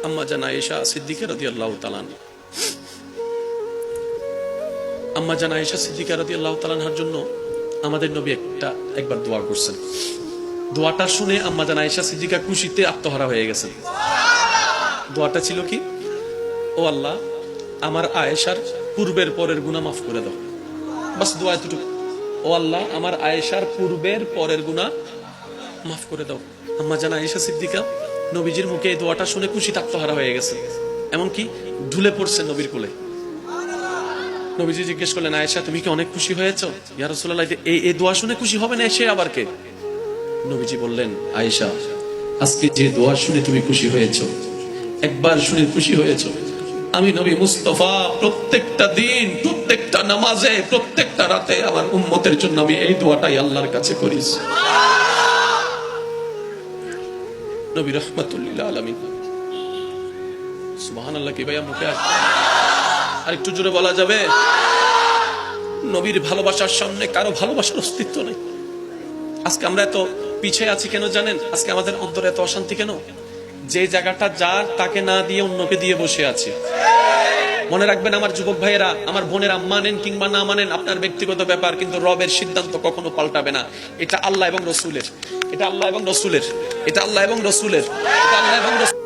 আম্মা জান আয়েশা সিদ্দিকা রাদিয়াল্লাহু তাআলা আনহা। আম্মা জান আয়েশা সিদ্দিকা রাদিয়াল্লাহু তাআলা আনহার জন্য আমাদের নবী একবার দোয়া করছেন। দোয়াটা শুনে আম্মা জান আয়েশা সিদ্দিকা খুশিতে আত্মহারা হয়ে গেছেন। দোয়াটা ছিল কি? ও আল্লাহ, আমার আয়েশার পূর্বের পরের গুনাহ মাফ করে দাও। বাস দোয়া এতটুকু। ও আল্লাহ, আমার আয়েশার পূর্বের পরের গুনাহ মাফ করে দাও। আম্মা জান আয়েশা সিদ্দিকা নবীজির মুখে এই দোয়াটা শুনে খুশিতে আত্মহারা হয়ে গেছে, এমনকি ঢুলে পড়ছে নবীর কোলে। নবীজি জিজ্ঞেস করলেন, আয়েশা তুমি কি অনেক খুশি হয়েছো? ইয়া রাসূলুল্লাহ, এই দোয়া শুনে খুশি হবে না সে আবার কে? নবীজি বললেন, আয়েশা, আজকে যে দোয়া শুনে তুমি খুশি হয়েছো, একবার শুনে খুশি হয়েছো, আমি নবী মুস্তাফা প্রত্যেকটা দিন, প্রত্যেকটা নামাজে, প্রত্যেকটা রাতে আমার উম্মতের জন্য আমি এই দোয়াটাই আল্লাহর কাছে করি। নবী রাহমাতুল লিল আলামিন। সুবহানাল্লাহ। কি ভাইয়া মুখে আসে? আর একটু জোরে বলা যাবে? নবীর ভালোবাসার সামনে কারো ভালোবাসার অস্তিত্ব নেই। আজকে আমরা এত পিছিয়ে আছি কেন জানেন? আজকে আমাদের অন্তরে এত অশান্তি কেন? যে জায়গাটা যার, তাকে না দিয়ে অন্যকে দিয়ে বসে আছে। মনে রাখবেন আমার যুবক ভাইয়েরা, আমার বোনেরা, মানেন কিংবা না মানেন আপনার ব্যক্তিগত ব্যাপার, কিন্তু রবের সিদ্ধান্ত কখনো পাল্টাবে না। এটা আল্লাহ এবং রসুলের, এটা আল্লাহ এবং রসুলের, এটা আল্লাহ এবং রসুলের, এটা আল্লাহ এবং রসুলের।